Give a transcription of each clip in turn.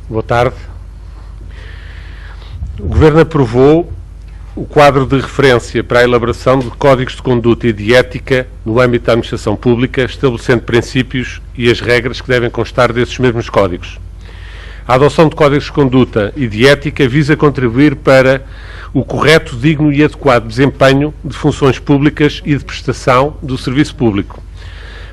Boa tarde. O Governo aprovou o quadro de referência para a elaboração de códigos de conduta e de ética no âmbito da administração pública, estabelecendo princípios e as regras que devem constar desses mesmos códigos. A adoção de códigos de conduta e de ética visa contribuir para o correto, digno e adequado desempenho de funções públicas e de prestação do serviço público.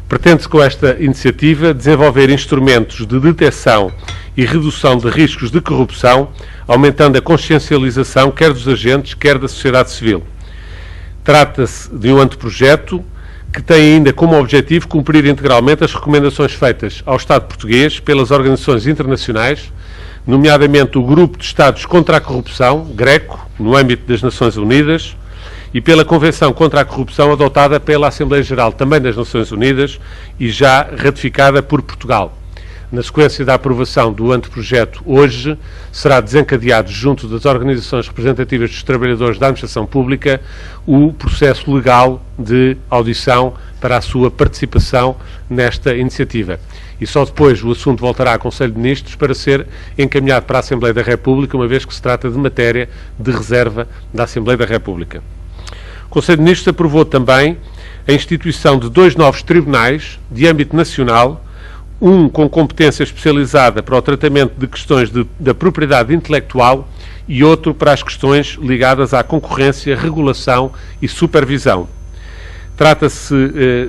Pretende-se com esta iniciativa desenvolver instrumentos de detecção e redução de riscos de corrupção, aumentando a consciencialização quer dos agentes, quer da sociedade civil. Trata-se de um anteprojeto que tem ainda como objetivo cumprir integralmente as recomendações feitas ao Estado português pelas organizações internacionais, nomeadamente o Grupo de Estados contra a Corrupção, GRECO, no âmbito das Nações Unidas, e pela Convenção contra a Corrupção adotada pela Assembleia Geral também das Nações Unidas e já ratificada por Portugal. Na sequência da aprovação do anteprojeto, hoje será desencadeado junto das organizações representativas dos trabalhadores da administração pública o processo legal de audição para a sua participação nesta iniciativa. E só depois o assunto voltará ao Conselho de Ministros para ser encaminhado para a Assembleia da República, uma vez que se trata de matéria de reserva da Assembleia da República. O Conselho de Ministros aprovou também a instituição de 2 novos tribunais de âmbito nacional, um com competência especializada para o tratamento de questões da propriedade intelectual e outro para as questões ligadas à concorrência, regulação e supervisão. Trata-se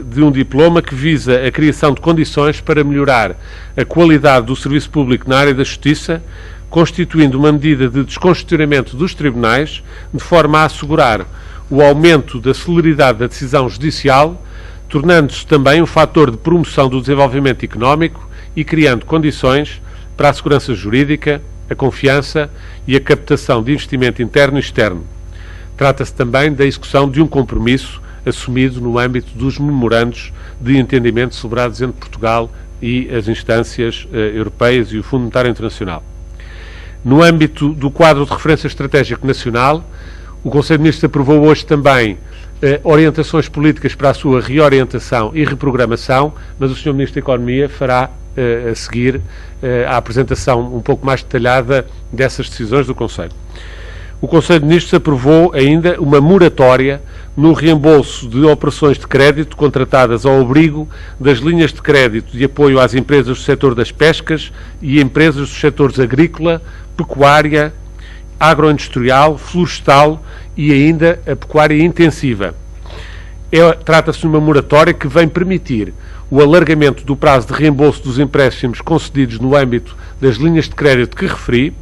de um diploma que visa a criação de condições para melhorar a qualidade do serviço público na área da justiça, constituindo uma medida de descongestionamento dos tribunais, de forma a assegurar o aumento da celeridade da decisão judicial, tornando-se também um fator de promoção do desenvolvimento económico e criando condições para a segurança jurídica, a confiança e a captação de investimento interno e externo. Trata-se também da execução de um compromisso assumido no âmbito dos memorandos de entendimento celebrados entre Portugal e as instâncias europeias e o Fundo Monetário Internacional. No âmbito do quadro de referência estratégico nacional, o Conselho de Ministros aprovou hoje também orientações políticas para a sua reorientação e reprogramação, mas o Sr. Ministro da Economia fará a seguir a apresentação um pouco mais detalhada dessas decisões do Conselho. O Conselho de Ministros aprovou ainda uma moratória no reembolso de operações de crédito contratadas ao abrigo das linhas de crédito de apoio às empresas do setor das pescas e empresas dos setores agrícola, pecuária, agroindustrial, florestal e ainda a pecuária intensiva. Trata-se de uma moratória que vem permitir o alargamento do prazo de reembolso dos empréstimos concedidos no âmbito das linhas de crédito que referi,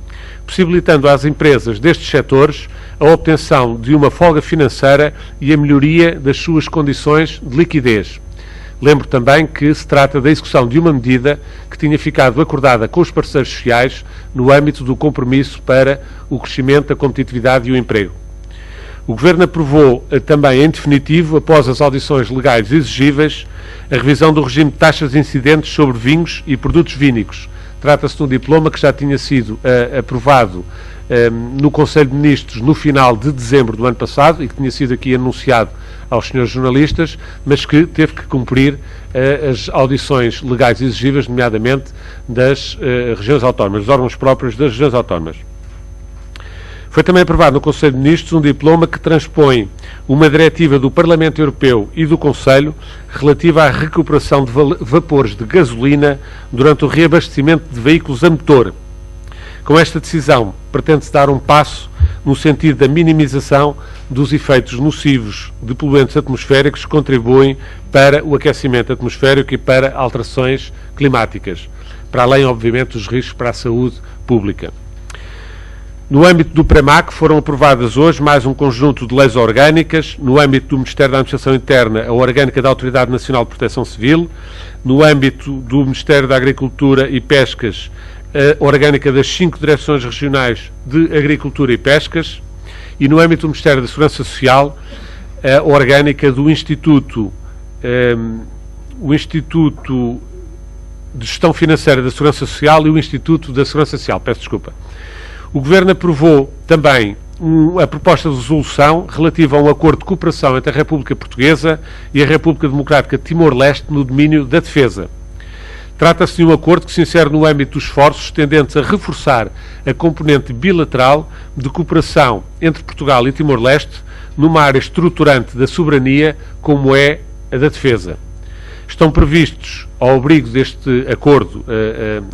possibilitando às empresas destes setores a obtenção de uma folga financeira e a melhoria das suas condições de liquidez. Lembro também que se trata da execução de uma medida que tinha ficado acordada com os parceiros sociais no âmbito do compromisso para o crescimento, a competitividade e o emprego. O Governo aprovou também, em definitivo, após as audições legais exigíveis, a revisão do regime de taxas incidentes sobre vinhos e produtos vínicos. Trata-se de um diploma que já tinha sido aprovado no Conselho de Ministros no final de dezembro do ano passado e que tinha sido aqui anunciado aos senhores jornalistas, mas que teve que cumprir as audições legais exigíveis, nomeadamente das regiões autónomas, dos órgãos próprios das regiões autónomas. Foi também aprovado no Conselho de Ministros um diploma que transpõe uma diretiva do Parlamento Europeu e do Conselho relativa à recuperação de vapores de gasolina durante o reabastecimento de veículos a motor. Com esta decisão, pretende-se dar um passo no sentido da minimização dos efeitos nocivos de poluentes atmosféricos que contribuem para o aquecimento atmosférico e para alterações climáticas, para além, obviamente, dos riscos para a saúde pública. No âmbito do PREMAC foram aprovadas hoje mais um conjunto de leis orgânicas, no âmbito do Ministério da Administração Interna, a Orgânica da Autoridade Nacional de Proteção Civil, no âmbito do Ministério da Agricultura e Pescas, a Orgânica das 5 Direções Regionais de Agricultura e Pescas, e no âmbito do Ministério da Segurança Social, a Orgânica do Instituto de Gestão Financeira da Segurança Social e o Instituto da Segurança Social. Peço desculpa. O Governo aprovou também a proposta de resolução relativa a um acordo de cooperação entre a República Portuguesa e a República Democrática de Timor-Leste no domínio da defesa. Trata-se de um acordo que se insere no âmbito dos esforços tendentes a reforçar a componente bilateral de cooperação entre Portugal e Timor-Leste numa área estruturante da soberania, como é a da defesa. Estão previstos, ao abrigo deste acordo,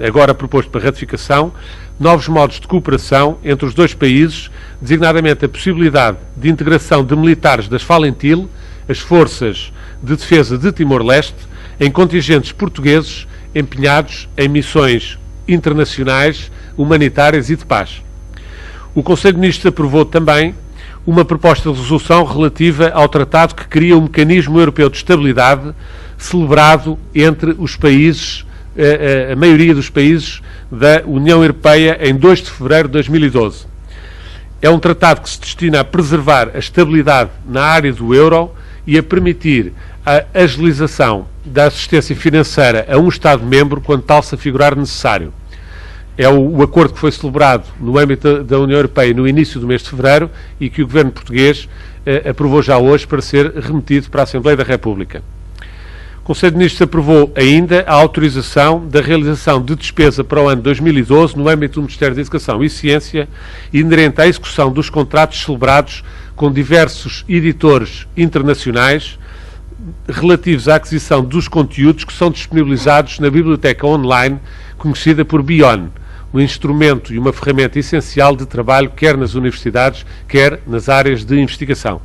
agora proposto para ratificação, novos modos de cooperação entre os dois países, designadamente a possibilidade de integração de militares das Falentil, as forças de defesa de Timor-Leste, em contingentes portugueses empenhados em missões internacionais, humanitárias e de paz. O Conselho de Ministros aprovou também uma proposta de resolução relativa ao tratado que cria o Mecanismo Europeu de Estabilidade, celebrado entre os países, a maioria dos países da União Europeia, em 2 de fevereiro de 2012. É um tratado que se destina a preservar a estabilidade na área do euro e a permitir a agilização da assistência financeira a um Estado-membro quando tal se afigurar necessário. É o acordo que foi celebrado no âmbito da União Europeia no início do mês de fevereiro e que o Governo português aprovou já hoje para ser remetido para a Assembleia da República. O Conselho de Ministros aprovou ainda a autorização da realização de despesa para o ano 2012 no âmbito do Ministério da Educação e Ciência, inerente à execução dos contratos celebrados com diversos editores internacionais relativos à aquisição dos conteúdos que são disponibilizados na biblioteca online conhecida por BION, um instrumento e uma ferramenta essencial de trabalho quer nas universidades, quer nas áreas de investigação.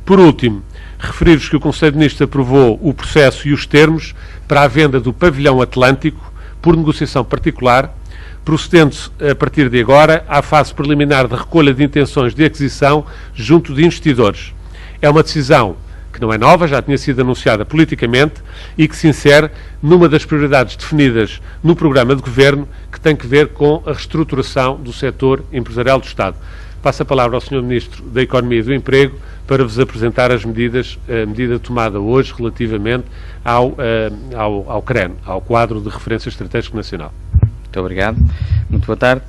Por último, referir-vos que o Conselho de Ministros aprovou o processo e os termos para a venda do pavilhão Atlântico por negociação particular, procedendo-se a partir de agora à fase preliminar de recolha de intenções de aquisição junto de investidores. É uma decisão que não é nova, já tinha sido anunciada politicamente e que se insere numa das prioridades definidas no programa de Governo, que tem que ver com a reestruturação do setor empresarial do Estado. Passo a palavra ao Sr. Ministro da Economia e do Emprego para vos apresentar a medida tomada hoje relativamente ao CREN, ao Quadro de Referência Estratégico Nacional. Muito obrigado. Muito boa tarde.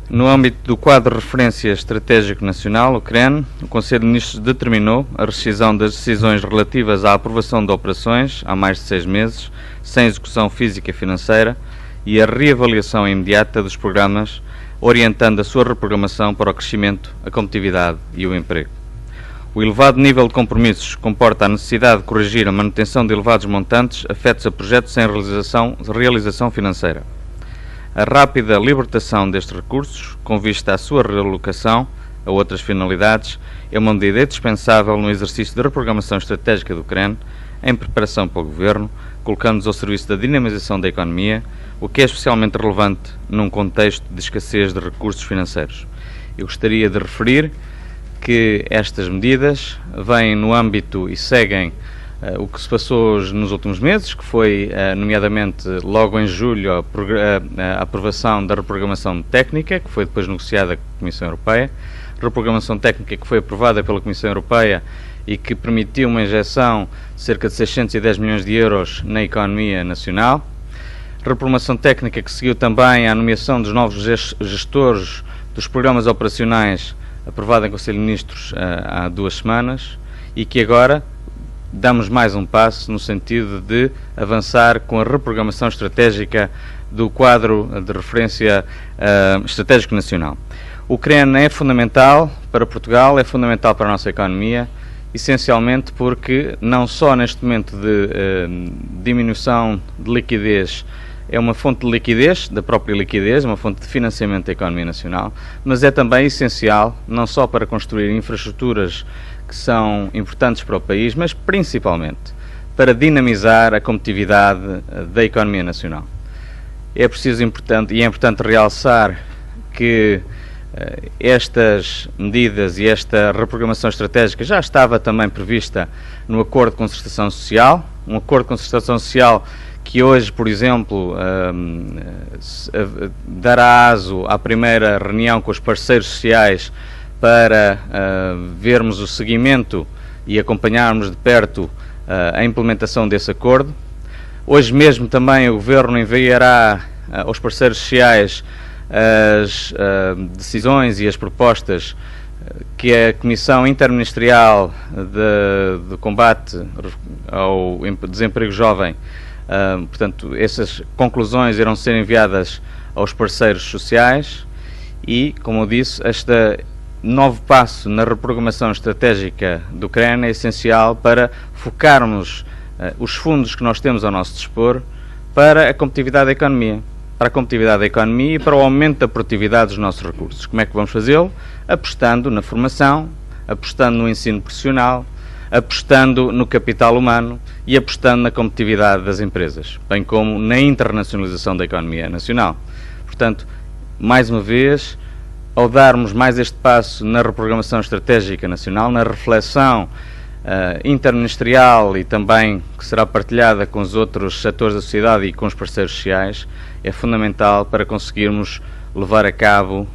No âmbito do Quadro de Referência Estratégico Nacional, o CREN, o Conselho de Ministros determinou a rescisão das decisões relativas à aprovação de operações há mais de 6 meses, sem execução física e financeira, e a reavaliação imediata dos programas, orientando a sua reprogramação para o crescimento, a competitividade e o emprego. O elevado nível de compromissos comporta a necessidade de corrigir a manutenção de elevados montantes afetos a projetos sem realização financeira. A rápida libertação destes recursos, com vista à sua realocação a outras finalidades, é uma medida indispensável no exercício da reprogramação estratégica do CREN, em preparação para o Governo, colocando-nos ao serviço da dinamização da economia, o que é especialmente relevante num contexto de escassez de recursos financeiros. Eu gostaria de referir que estas medidas vêm no âmbito e seguem o que se passou nos últimos meses, que foi, nomeadamente, logo em julho, a aprovação da reprogramação técnica, que foi depois negociada com a Comissão Europeia, reprogramação técnica que foi aprovada pela Comissão Europeia e que permitiu uma injeção de cerca de 610 milhões de euros na economia nacional, reprogramação técnica que seguiu também à nomeação dos novos gestores dos programas operacionais, aprovada em Conselho de Ministros há 2 semanas, e que agora damos mais um passo no sentido de avançar com a reprogramação estratégica do quadro de referência estratégico nacional. O CREN é fundamental para Portugal, é fundamental para a nossa economia, essencialmente porque não só neste momento de diminuição de liquidez, é uma fonte de liquidez, da própria liquidez, uma fonte de financiamento da economia nacional, mas é também essencial, não só para construir infraestruturas que são importantes para o país, mas principalmente para dinamizar a competitividade da economia nacional. É importante realçar que estas medidas e esta reprogramação estratégica já estava também prevista no Acordo de Concertação Social, um Acordo de Concertação Social que hoje, por exemplo, dará aso à primeira reunião com os parceiros sociais para vermos o seguimento e acompanharmos de perto a implementação desse acordo. Hoje mesmo também o Governo enviará aos parceiros sociais as decisões e as propostas que a Comissão Interministerial de Combate ao Desemprego Jovem Portanto, essas conclusões irão ser enviadas aos parceiros sociais e, como eu disse, este novo passo na reprogramação estratégica do CREN é essencial para focarmos os fundos que nós temos ao nosso dispor para a competitividade da economia. Para a competitividade da economia e para o aumento da produtividade dos nossos recursos. Como é que vamos fazê-lo? Apostando na formação, apostando no ensino profissional, apostando no capital humano e apostando na competitividade das empresas, bem como na internacionalização da economia nacional. Portanto, mais uma vez, ao darmos mais este passo na reprogramação estratégica nacional, na reflexão interministerial e também que será partilhada com os outros setores da sociedade e com os parceiros sociais, é fundamental para conseguirmos levar a cabo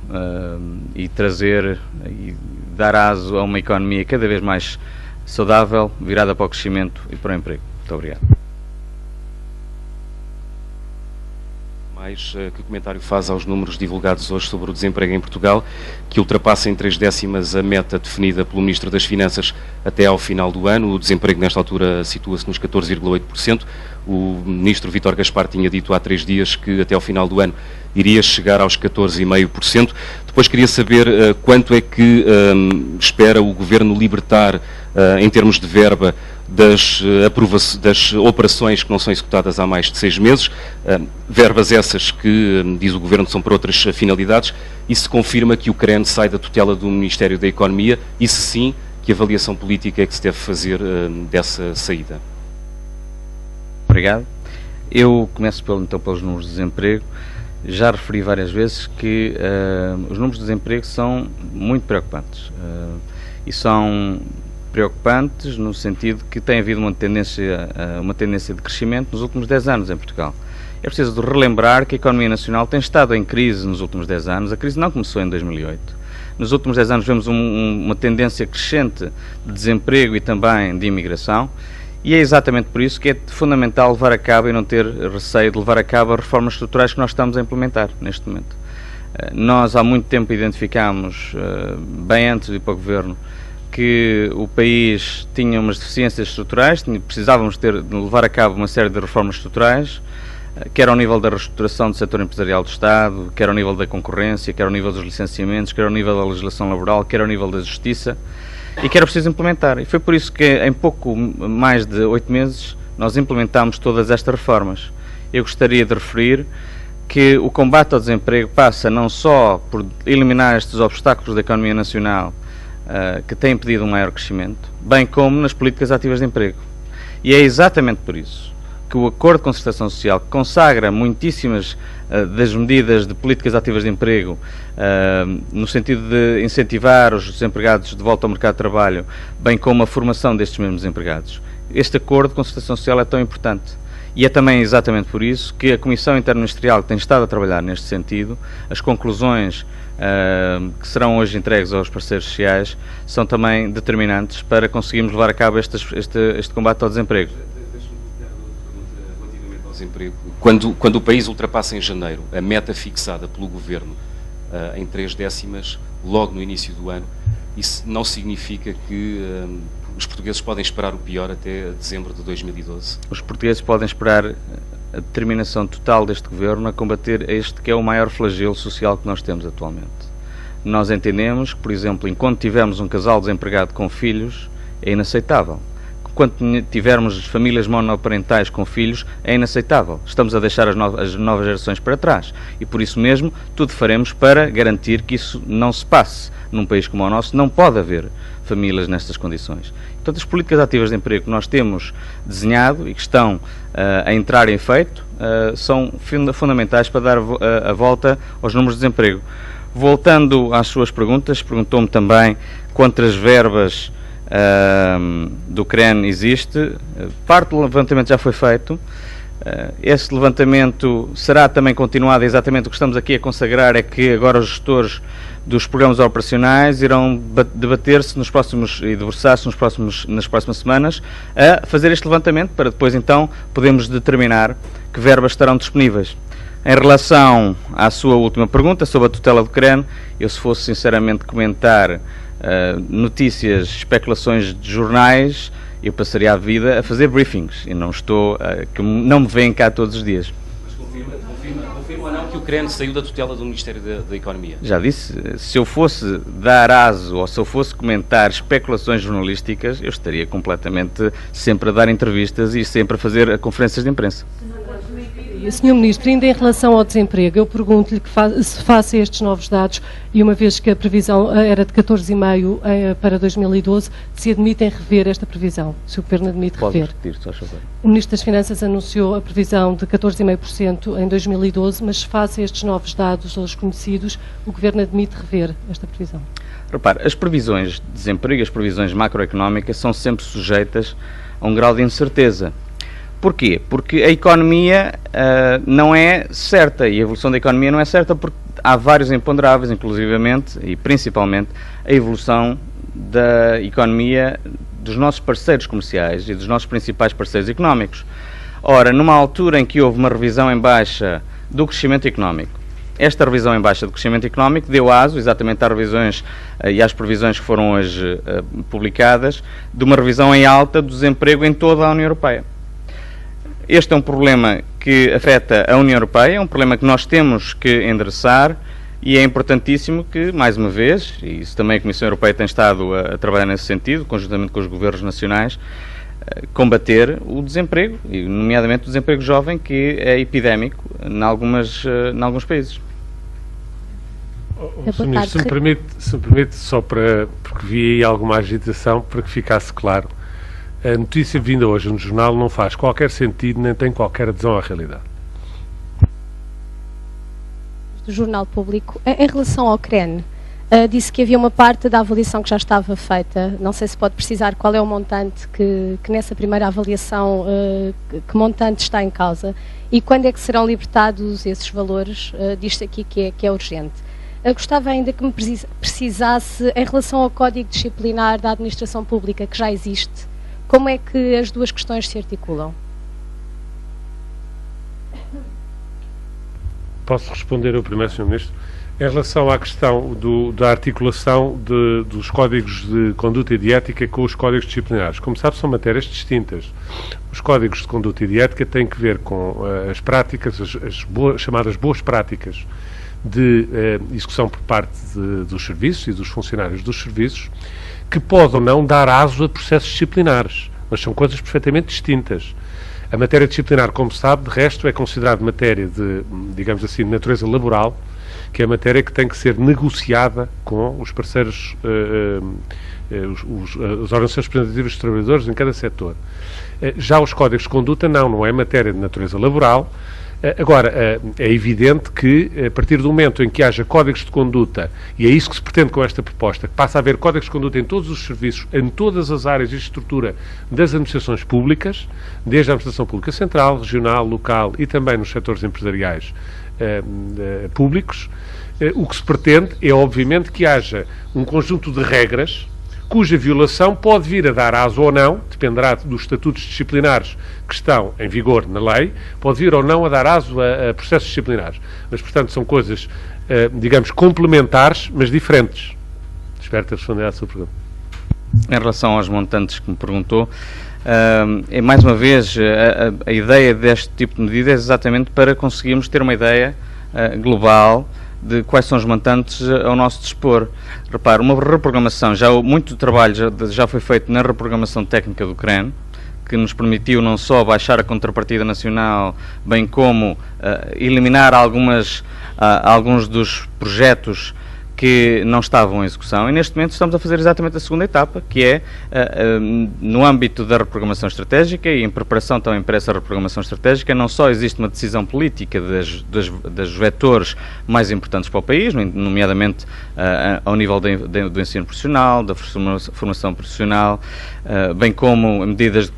e trazer e dar aso a uma economia cada vez mais saudável, virada para o crescimento e para o emprego. Muito obrigado. Que comentário faz aos números divulgados hoje sobre o desemprego em Portugal, que ultrapassa em 0,3 a meta definida pelo Ministro das Finanças até ao final do ano? O desemprego nesta altura situa-se nos 14,8%. O Ministro Vítor Gaspar tinha dito há 3 dias que até ao final do ano iria chegar aos 14,5%. Depois queria saber quanto é que espera o Governo libertar em termos de verba das operações que não são executadas há mais de 6 meses, verbas essas que, diz o Governo, são para outras finalidades, e se confirma que o CREN sai da tutela do Ministério da Economia, e se sim, que avaliação política é que se deve fazer dessa saída? Obrigado. Eu começo então pelos números de desemprego. Já referi várias vezes que os números de desemprego são muito preocupantes, e são preocupantes no sentido que tem havido uma tendência de crescimento nos últimos 10 anos em Portugal. É preciso de relembrar que a economia nacional tem estado em crise nos últimos 10 anos. A crise não começou em 2008. Nos últimos 10 anos vemos uma tendência crescente de desemprego e também de imigração, e é exatamente por isso que é fundamental levar a cabo e não ter receio de levar a cabo as reformas estruturais que nós estamos a implementar neste momento. Nós há muito tempo identificámos, bem antes de ir para o Governo, que o país tinha umas deficiências estruturais, precisávamos de levar a cabo uma série de reformas estruturais, quer ao nível da reestruturação do setor empresarial do Estado, quer ao nível da concorrência, quer ao nível dos licenciamentos, quer ao nível da legislação laboral, quer ao nível da justiça, e que era preciso implementar. E foi por isso que em pouco mais de 8 meses nós implementámos todas estas reformas. Eu gostaria de referir que o combate ao desemprego passa não só por eliminar estes obstáculos da economia nacional que têm impedido um maior crescimento, bem como nas políticas ativas de emprego. E é exatamente por isso que o Acordo de Concertação Social, que consagra muitíssimas das medidas de políticas ativas de emprego, no sentido de incentivar os desempregados de volta ao mercado de trabalho, bem como a formação destes mesmos desempregados. Este Acordo de Concertação Social é tão importante. E é também exatamente por isso que a Comissão Interministerial que tem estado a trabalhar neste sentido, as conclusões que serão hoje entregues aos parceiros sociais, são também determinantes para conseguirmos levar a cabo este combate ao desemprego. Relativamente ao desemprego, quando o país ultrapassa em janeiro a meta fixada pelo Governo em 0,3, logo no início do ano, isso não significa que os portugueses podem esperar o pior até dezembro de 2012? Os portugueses podem esperar a determinação total deste Governo a combater este que é o maior flagelo social que nós temos atualmente. Nós entendemos que, por exemplo, enquanto tivermos um casal desempregado com filhos, é inaceitável. Quando tivermos famílias monoparentais com filhos, é inaceitável. Estamos a deixar as novas gerações para trás. E por isso mesmo, tudo faremos para garantir que isso não se passe. Num país como o nosso, não pode haver famílias nestas condições. Portanto, as políticas ativas de emprego que nós temos desenhado e que estão a entrar em efeito são fundamentais para dar a volta aos números de desemprego. Voltando às suas perguntas, perguntou-me também quantas verbas do CREN existe. Parte do levantamento já foi feito. Esse levantamento será também continuado. Exatamente o que estamos aqui a consagrar é que agora os gestores dos programas operacionais irão debater-se nos próximos e debruçar-se nas próximas semanas a fazer este levantamento para depois então podermos determinar que verbas estarão disponíveis. Em relação à sua última pergunta sobre a tutela do CREN, eu, se fosse sinceramente comentar notícias, especulações de jornais, eu passaria a vida a fazer briefings e não que não me veem cá todos os dias. Mas confirma ou não que o CREN saiu da tutela do Ministério da Economia? Já disse, se eu fosse dar aso ou se eu fosse comentar especulações jornalísticas, eu estaria completamente sempre a dar entrevistas e sempre a fazer conferências de imprensa. Sr. Ministro, ainda em relação ao desemprego, eu pergunto-lhe se face a estes novos dados, e uma vez que a previsão era de 14,5% para 2012, se admitem rever esta previsão, se o Governo admite rever. Pode repetir, por favor. O Ministro das Finanças anunciou a previsão de 14,5% em 2012, mas face a estes novos dados, aos conhecidos, o Governo admite rever esta previsão. Repare, as previsões de desemprego, as previsões macroeconómicas são sempre sujeitas a um grau de incerteza. Porquê? Porque a economia não é certa e a evolução da economia não é certa porque há vários imponderáveis, inclusivamente e principalmente a evolução da economia dos nossos parceiros comerciais e dos nossos principais parceiros económicos. Ora, numa altura em que houve uma revisão em baixa do crescimento económico, esta revisão em baixa do crescimento económico deu aso exatamente às revisões e às previsões que foram hoje publicadas de uma revisão em alta do desemprego em toda a União Europeia. Este é um problema que afeta a União Europeia, é um problema que nós temos que endereçar e é importantíssimo que, mais uma vez, e isso também a Comissão Europeia tem estado a trabalhar nesse sentido, conjuntamente com os governos nacionais, combater o desemprego, e nomeadamente o desemprego jovem, que é epidémico em alguns países. Sr. Ministro, se me permite, só porque vi aí alguma agitação, para que ficasse claro, a notícia vinda hoje no jornal não faz qualquer sentido, nem tem qualquer adesão à realidade. Do Jornal Público, em relação ao CREN, disse que havia uma parte da avaliação que já estava feita. Não sei se pode precisar qual é o montante que nessa primeira avaliação, que montante está em causa e quando é que serão libertados esses valores, diz-se aqui que é urgente. Gostava ainda que me precisasse, em relação ao Código Disciplinar da Administração Pública, que já existe, como é que as duas questões se articulam? Posso responder eu primeiro, Sr. Ministro? Em relação à questão da articulação dos códigos de conduta e de ética com os códigos disciplinares, como sabe, são matérias distintas. Os códigos de conduta e de ética têm que ver com as práticas, chamadas boas práticas de execução por parte dos serviços e dos funcionários dos serviços, que podem ou não dar aso a processos disciplinares, mas são coisas perfeitamente distintas. A matéria disciplinar, como sabe, de resto, é considerada matéria de, digamos assim, de natureza laboral, que é a matéria que tem que ser negociada com os parceiros, as organizações representativas dos trabalhadores em cada setor. Já os códigos de conduta não é matéria de natureza laboral. Agora, é evidente que, a partir do momento em que haja códigos de conduta, e é isso que se pretende com esta proposta, que passa a haver códigos de conduta em todos os serviços, em todas as áreas de estrutura das administrações públicas, desde a administração pública central, regional, local e também nos setores empresariais públicos, o que se pretende é, obviamente, que haja um conjunto de regras cuja violação pode vir a dar aso ou não, dependerá dos estatutos disciplinares que estão em vigor na lei, pode vir ou não a dar aso a processos disciplinares. Mas, portanto, são coisas, digamos, complementares, mas diferentes. Espero ter respondido à sua pergunta. Em relação aos montantes que me perguntou, mais uma vez, a ideia deste tipo de medida é exatamente para conseguirmos ter uma ideia global de quais são os montantes ao nosso dispor. Repare, uma reprogramação, muito trabalho já foi feito na reprogramação técnica do CREN, que nos permitiu não só baixar a contrapartida nacional, bem como eliminar alguns dos projetos que não estavam em execução, e neste momento estamos a fazer exatamente a segunda etapa, que é no âmbito da reprogramação estratégica e em preparação também para essa reprogramação estratégica. Não só existe uma decisão política dos vetores mais importantes para o país, nomeadamente ao nível do ensino profissional, da formação profissional, bem como medidas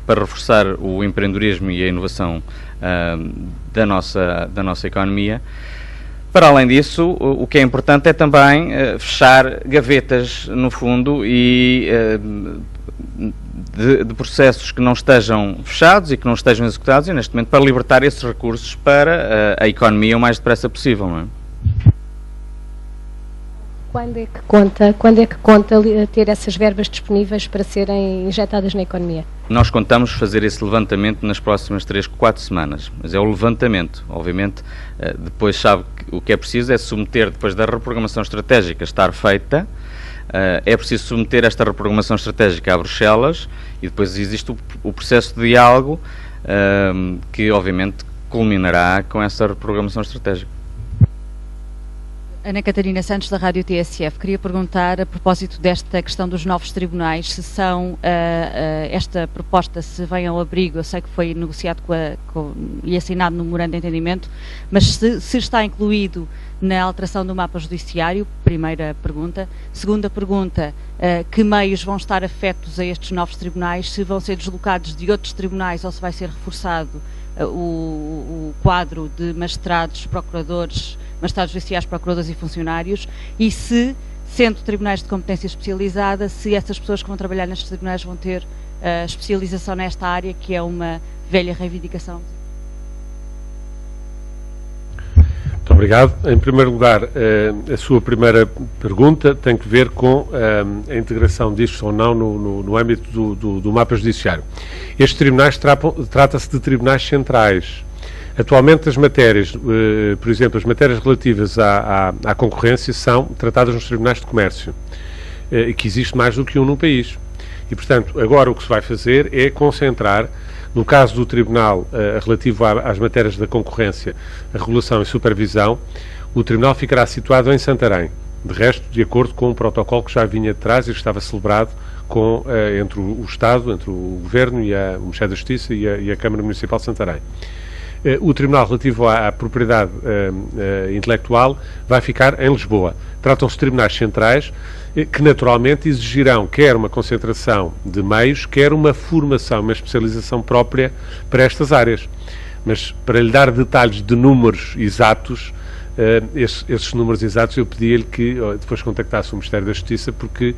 para reforçar o empreendedorismo e a inovação da nossa economia. Para além disso, o que é importante é também fechar gavetas, no fundo, e de processos que não estejam fechados e que não estejam executados, e neste momento para libertar esses recursos para a economia o mais depressa possível, não é? quando é que conta ter essas verbas disponíveis para serem injetadas na economia? Nós contamos fazer esse levantamento nas próximas 3-4 semanas, mas é o levantamento. Obviamente, depois sabe que o que é preciso é submeter, depois da reprogramação estratégica estar feita, é preciso submeter esta reprogramação estratégica a Bruxelas e depois existe o processo de diálogo que, obviamente, culminará com essa reprogramação estratégica. Ana Catarina Santos, da Rádio TSF. Queria perguntar, a propósito desta questão dos novos tribunais, se são, esta proposta se vem ao abrigo, eu sei que foi negociado e assinado no memorando de entendimento, mas se está incluído na alteração do mapa judiciário, primeira pergunta. Segunda pergunta, que meios vão estar afetos a estes novos tribunais, se vão ser deslocados de outros tribunais ou se vai ser reforçado o quadro de magistrados, procuradores, magistrados judiciais, procuradores e funcionários, e se, sendo tribunais de competência especializada, se essas pessoas que vão trabalhar nestes tribunais vão ter especialização nesta área, que é uma velha reivindicação. Muito obrigado. Em primeiro lugar, a sua primeira pergunta tem que ver com a integração disto ou não no âmbito do mapa judiciário. Estes tribunais trata-se de tribunais centrais. Atualmente as matérias, por exemplo, as matérias relativas à concorrência são tratadas nos tribunais de comércio, que existe mais do que um no país. E, portanto, agora o que se vai fazer é concentrar, no caso do tribunal relativo às matérias da concorrência, a regulação e supervisão, o tribunal ficará situado em Santarém. De resto, de acordo com um protocolo que já vinha de trás e que estava celebrado entre o Estado, entre o Governo e o Ministério da Justiça e a Câmara Municipal de Santarém. O Tribunal relativo à propriedade intelectual vai ficar em Lisboa. Tratam-se de tribunais centrais que naturalmente exigirão quer uma concentração de meios, quer uma formação, uma especialização própria para estas áreas. Mas para lhe dar detalhes de números exatos, esses números exatos eu pedia-lhe que depois contactasse o Ministério da Justiça, porque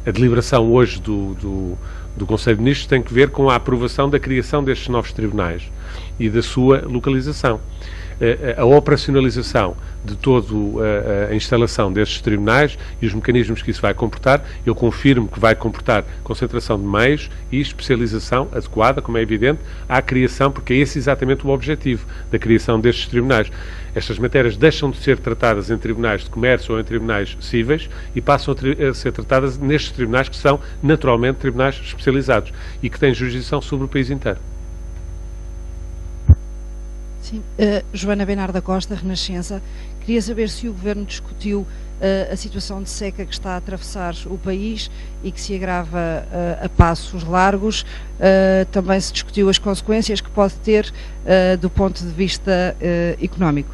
a deliberação hoje do Conselho de Ministros tem que ver com a aprovação da criação destes novos tribunais e da sua localização. A operacionalização de toda a instalação destes tribunais e os mecanismos que isso vai comportar, eu confirmo que vai comportar concentração de meios e especialização adequada, como é evidente, à criação, porque é esse exatamente o objetivo da criação destes tribunais. Estas matérias deixam de ser tratadas em tribunais de comércio ou em tribunais cíveis e passam a ser tratadas nestes tribunais que são, naturalmente, tribunais especializados e que têm jurisdição sobre o país inteiro. Sim. Joana Bernardo da Costa, Renascença. Queria saber se o Governo discutiu a situação de seca que está a atravessar o país e que se agrava a passos largos. Também se discutiu as consequências que pode ter do ponto de vista económico.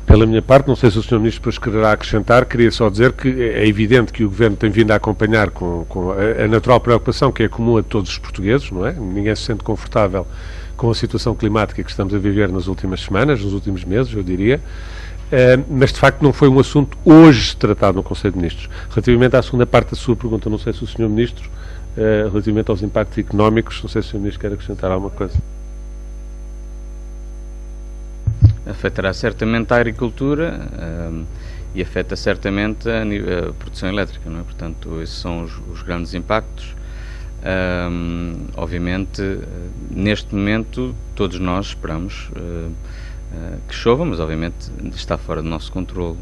Pela minha parte, não sei se o Sr. Ministro depois quererá acrescentar, queria só dizer que é evidente que o Governo tem vindo a acompanhar com a natural preocupação que é comum a todos os portugueses, não é? Ninguém se sente confortável com a situação climática que estamos a viver nas últimas semanas, nos últimos meses, eu diria, mas de facto não foi um assunto hoje tratado no Conselho de Ministros. Relativamente à segunda parte da sua pergunta, não sei se o Sr. Ministro, relativamente aos impactos económicos, não sei se o Sr. Ministro quer acrescentar alguma coisa. Afetará certamente a agricultura e afeta certamente a produção elétrica, não é? Portanto, esses são os grandes impactos. Obviamente, neste momento, todos nós esperamos que chova, mas obviamente está fora do nosso controle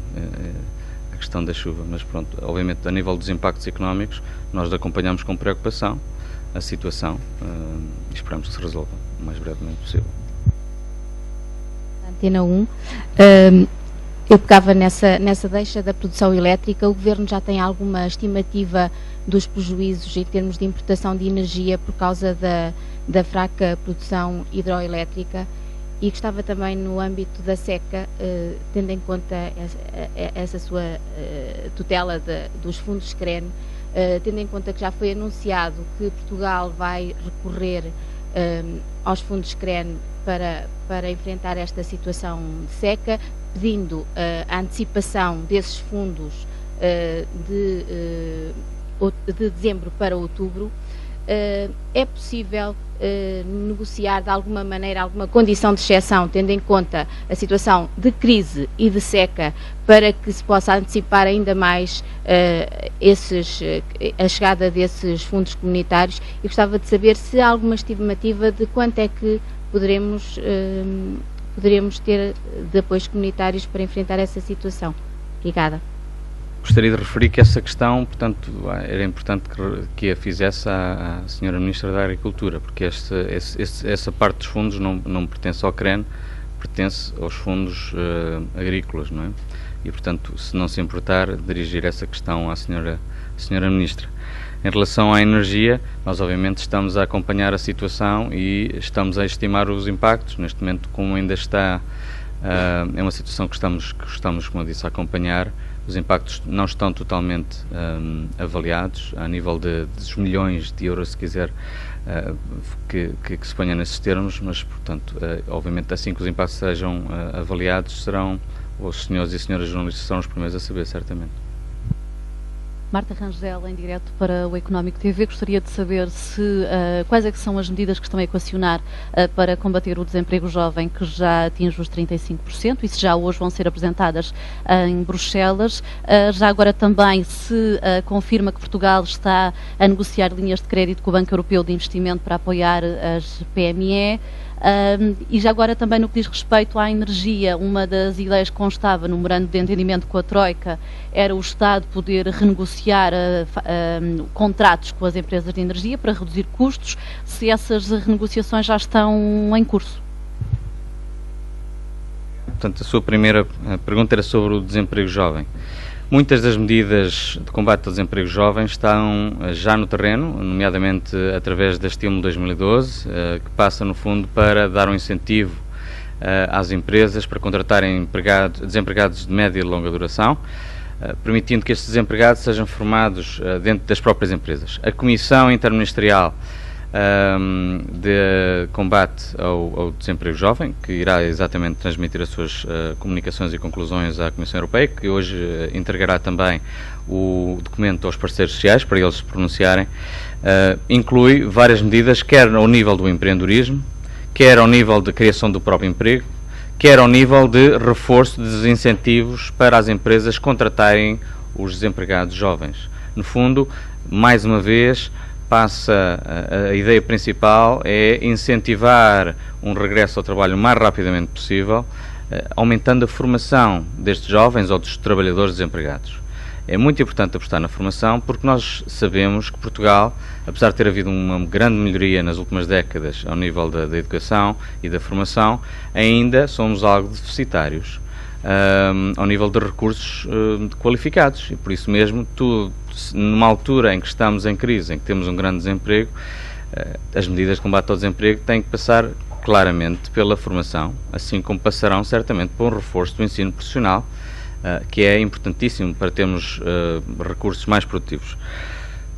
a questão da chuva. Mas pronto, obviamente, a nível dos impactos económicos, nós acompanhamos com preocupação a situação e esperamos que se resolva o mais brevemente possível. Antena 1, eu pegava nessa deixa da produção elétrica. O Governo já tem alguma estimativa dos prejuízos em termos de importação de energia por causa da fraca produção hidroelétrica? E gostava também, no âmbito da seca, tendo em conta essa sua tutela dos fundos CREN, tendo em conta que já foi anunciado que Portugal vai recorrer aos fundos CREN para enfrentar esta situação de seca, pedindo a antecipação desses fundos de dezembro para outubro. é possível negociar de alguma maneira alguma condição de exceção, tendo em conta a situação de crise e de seca, para que se possa antecipar ainda mais a chegada desses fundos comunitários? E gostava de saber se há alguma estimativa de quanto é que poderemos ter de apoios comunitários para enfrentar essa situação. Obrigada. Gostaria de referir que essa questão, portanto, era importante que a fizesse a Sra. Ministra da Agricultura, porque essa parte dos fundos não pertence ao CREN, pertence aos fundos agrícolas, não é? E, portanto, se não se importar, dirigir essa questão à Sra. Ministra. Em relação à energia, nós obviamente estamos a acompanhar a situação e estamos a estimar os impactos. Neste momento, como ainda está, é uma situação que estamos, como eu disse, a acompanhar. Os impactos não estão totalmente avaliados, a nível dos milhões de euros, se quiser, que se ponha nesses termos, mas, portanto, obviamente, assim que os impactos sejam avaliados, serão os senhores e senhoras jornalistas serão os primeiros a saber, certamente. Marta Rangel, em direto para o Económico TV, gostaria de saber quais é que são as medidas que estão a equacionar para combater o desemprego jovem, que já atinge os 35%, e se já hoje vão ser apresentadas em Bruxelas. Já agora também se confirma que Portugal está a negociar linhas de crédito com o Banco Europeu de Investimento para apoiar as PME. E já agora também no que diz respeito à energia, uma das ideias que constava no memorando de entendimento com a Troika era o Estado poder renegociar contratos com as empresas de energia para reduzir custos. Se essas renegociações já estão em curso? Portanto, a sua primeira pergunta era sobre o desemprego jovem. Muitas das medidas de combate ao desemprego jovem estão já no terreno, nomeadamente através da Estímulo 2012, que passa, no fundo, para dar um incentivo às empresas para contratarem desempregados de média e longa duração, permitindo que estes desempregados sejam formados dentro das próprias empresas. A Comissão Interministerial de combate ao desemprego jovem, que irá exatamente transmitir as suas comunicações e conclusões à Comissão Europeia, que hoje entregará também o documento aos parceiros sociais para eles se pronunciarem, inclui várias medidas, quer ao nível do empreendedorismo, quer ao nível de criação do próprio emprego, quer ao nível de reforço dos incentivos para as empresas contratarem os desempregados jovens. No fundo, mais uma vez, a ideia principal é incentivar um regresso ao trabalho o mais rapidamente possível, aumentando a formação destes jovens ou dos trabalhadores desempregados. É muito importante apostar na formação, porque nós sabemos que Portugal, apesar de ter havido uma grande melhoria nas últimas décadas ao nível da educação e da formação, ainda somos algo deficitários ao nível de recursos qualificados, e por isso mesmo, numa altura em que estamos em crise, em que temos um grande desemprego, as medidas de combate ao desemprego têm que passar claramente pela formação, assim como passarão certamente por um reforço do ensino profissional, que é importantíssimo para termos recursos mais produtivos.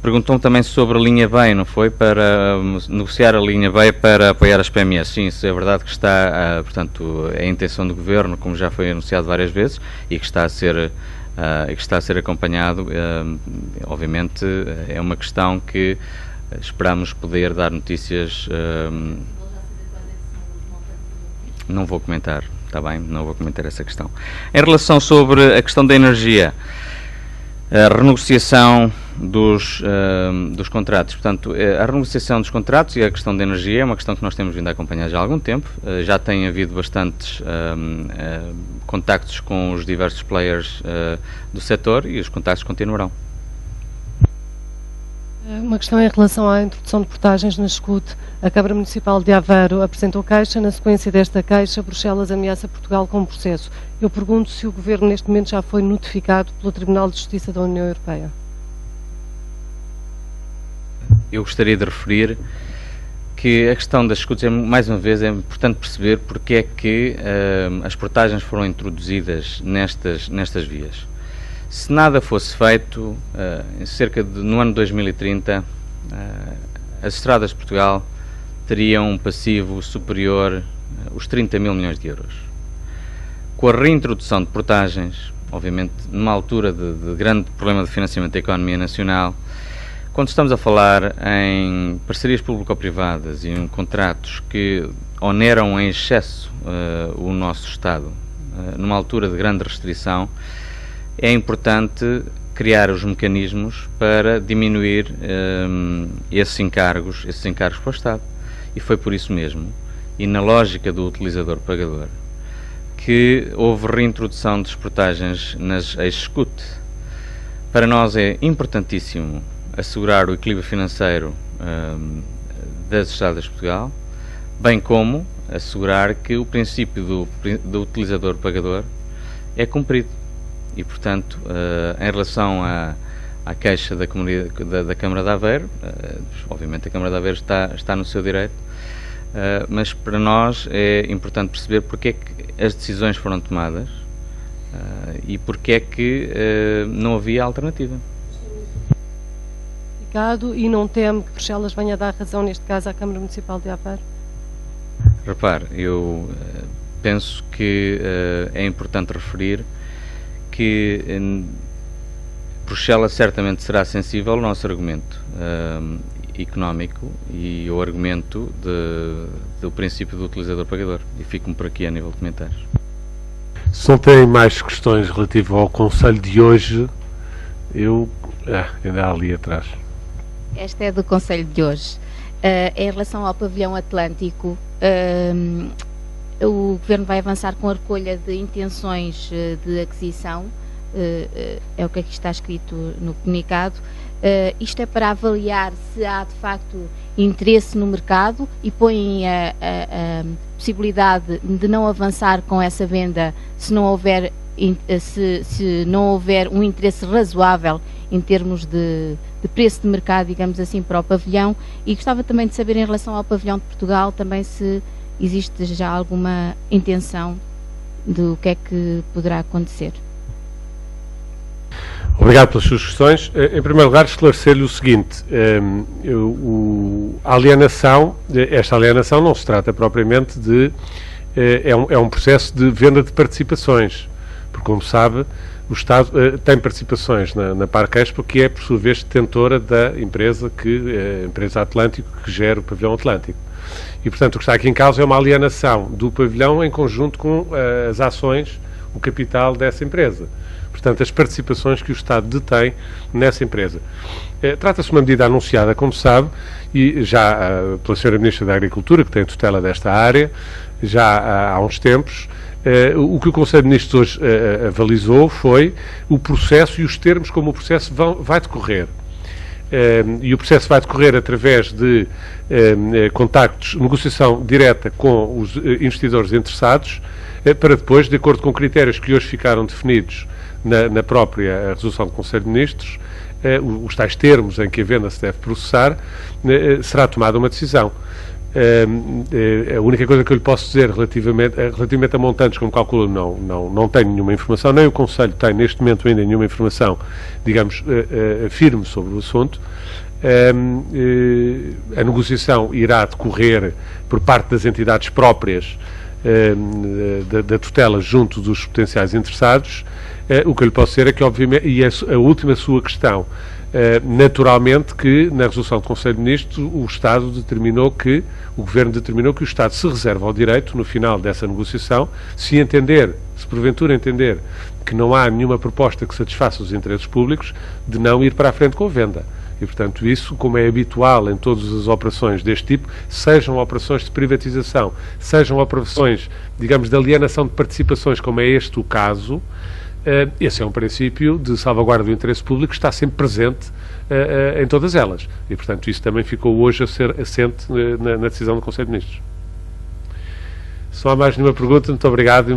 Perguntou-me também sobre a linha B, não foi? Para negociar a linha B para apoiar as PMEs. Sim, isso é verdade que está, portanto, é a intenção do Governo, como já foi anunciado várias vezes, e que está a ser acompanhado. Obviamente, é uma questão que esperamos poder dar notícias. Não vou comentar, está bem? Não vou comentar essa questão. Em relação sobre a questão da energia, a renegociação dos contratos. Portanto, a renegociação dos contratos e a questão da energia é uma questão que nós temos vindo a acompanhar já há algum tempo. Já tem havido bastantes contactos com os diversos players do setor e os contactos continuarão. Uma questão em relação à introdução de portagens na escute. A Câmara Municipal de Aveiro apresentou queixa. Na sequência desta queixa, Bruxelas ameaça Portugal com um processo. Eu pergunto se o Governo neste momento já foi notificado pelo Tribunal de Justiça da União Europeia. Eu gostaria de referir que a questão das escutas, mais uma vez, é importante perceber porque é que as portagens foram introduzidas nestas vias. Se nada fosse feito, no ano 2030, as estradas de Portugal teriam um passivo superior aos 30 mil milhões de euros. Com a reintrodução de portagens, obviamente numa altura de grande problema de financiamento da economia nacional, Quando estamos a falar em parcerias público-privadas e em contratos que oneram em excesso o nosso Estado, numa altura de grande restrição, é importante criar os mecanismos para diminuir esses encargos para o Estado. E foi por isso mesmo, e na lógica do utilizador-pagador, que houve reintrodução de portagens nas ex-SCUT. Para nós é importantíssimo assegurar o equilíbrio financeiro das Estradas de Portugal, bem como assegurar que o princípio do utilizador-pagador é cumprido. E, portanto, em relação à queixa da Câmara de Aveiro, obviamente a Câmara de Aveiro está no seu direito, mas para nós é importante perceber porque é que as decisões foram tomadas e porque é que não havia alternativa. E não teme que Bruxelas venha a dar razão, neste caso, à Câmara Municipal de Aveiro? Repare, eu penso que é importante referir que Bruxelas certamente será sensível ao nosso argumento económico e ao argumento do princípio do utilizador-pagador. E fico-me por aqui a nível de comentários. Se não têm mais questões relativas ao Conselho de hoje, eu ainda há ali atrás. Esta é do Conselho de hoje. Em relação ao pavilhão Atlântico, o Governo vai avançar com a recolha de intenções de aquisição, é o que aqui está escrito no comunicado. Isto é para avaliar se há de facto interesse no mercado e põe a possibilidade de não avançar com essa venda se não houver um interesse razoável em termos de preço de mercado, digamos assim, para o pavilhão. E gostava também de saber, em relação ao pavilhão de Portugal, também se existe já alguma intenção do que é que poderá acontecer. Obrigado pelas suas questões. Em primeiro lugar, esclarecer-lhe o seguinte: esta alienação não se trata propriamente de... É um processo de venda de participações, porque, como sabe, o Estado tem participações na Parque-Expo, que é, por sua vez, detentora da empresa, a empresa Atlântico, que gera o pavilhão Atlântico. E, portanto, o que está aqui em causa é uma alienação do pavilhão em conjunto com as ações, o capital dessa empresa. Portanto, as participações que o Estado detém nessa empresa. Trata-se de uma medida anunciada, como sabe, e já pela Sra. Ministra da Agricultura, que tem tutela desta área, já há uns tempos. O que o Conselho de Ministros hoje avalizou foi o processo e os termos como o processo vai decorrer. E o processo vai decorrer através de contactos, negociação direta com os investidores interessados, para depois, de acordo com critérios que hoje ficaram definidos na própria resolução do Conselho de Ministros, os tais termos em que a venda se deve processar, será tomada uma decisão. A única coisa que eu lhe posso dizer relativamente a montantes, como calculo, não tenho nenhuma informação, nem o Conselho tem neste momento ainda nenhuma informação, digamos, firme sobre o assunto. A negociação irá decorrer por parte das entidades próprias da tutela junto dos potenciais interessados. O que eu lhe posso dizer é que, obviamente, e a última sua questão, naturalmente que na resolução do Conselho de Ministros o Governo determinou que o Estado se reserva ao direito, no final dessa negociação, se porventura entender que não há nenhuma proposta que satisfaça os interesses públicos, de não ir para a frente com a venda. E, portanto, isso, como é habitual em todas as operações deste tipo, sejam operações de privatização, sejam operações, digamos, de alienação de participações, como é este o caso, esse é um princípio de salvaguarda do interesse público que está sempre presente em todas elas. E, portanto, isso também ficou hoje a ser assente na decisão do Conselho de Ministros. Se não há mais nenhuma pergunta, muito obrigado.